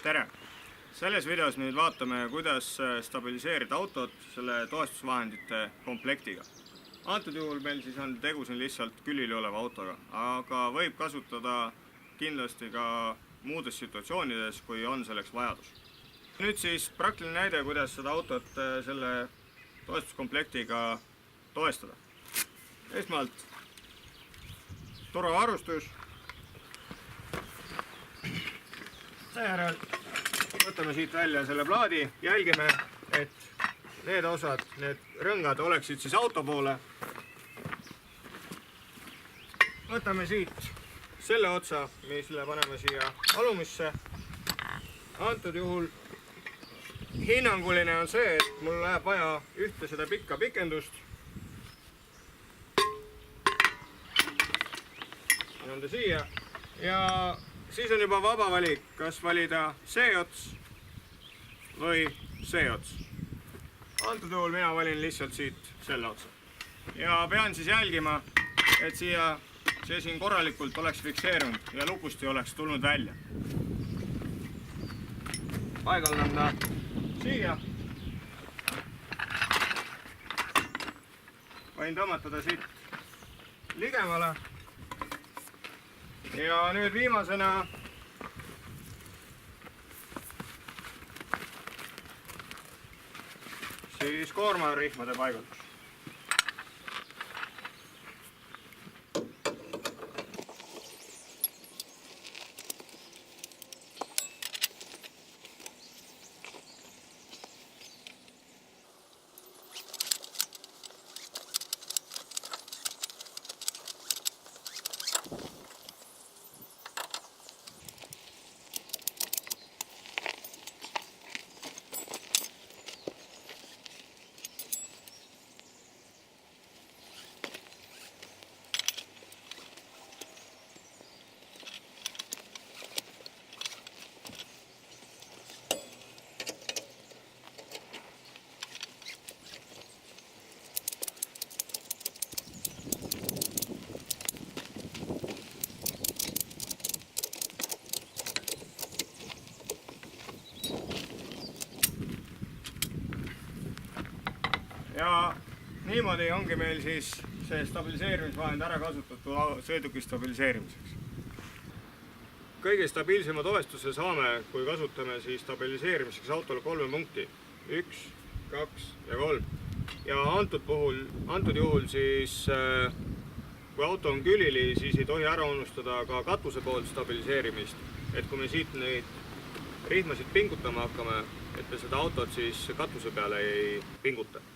tere! Selles videos me nüüd vaatame, kuidas stabiliseerida autot selle toestusvahendite komplektiga. Antud juhul meil siis on tegu siin lihtsalt külili oleva autoga, aga võib kasutada kindlasti ka muudes situatsioonides, kui on selleks vajadus. Nüüd siis praktiline näide, kuidas seda autot selle toestuskomplektiga toestada. Esmalt turvavarustus. Seejärel võtame siit välja selle plaadi, jälgime, et need osad, need rõngad oleksid siis auto poole. Võtame siit selle otsa, mille paneme siia alumisse. Antud juhul hinnanguline on see, et mul läheb vaja ühte seda pikka pikendust. On ta siia ja siis on juba vaba valik, kas valida see ots või see ots. Antud juhul mina valin lihtsalt siit selle otsa. Ja pean siis jälgima, et see siin korralikult oleks fikseerunud ja lukust ei oleks tulnud välja. Paigaldan ta siia. Võin tõmmatada siit ligemale. Ja nüüd viimasena siis koormarihmade paigaldus. Ja niimoodi ongi meil siis see stabiliseerimisvahend ära kasutatud sõiduki stabiliseerimiseks. Kõige stabiilsema toestuse saame, kui kasutame siis stabiliseerimiseks autole 3 punkti. 1, 2 ja 3. Ja antud juhul siis, kui auto on külili, siis ei tohi ära unustada ka katuse poolt stabiliseerimist. Et kui me siit neid rihmasid pingutama hakkame, et me seda autot siis katuse peale ei pinguta.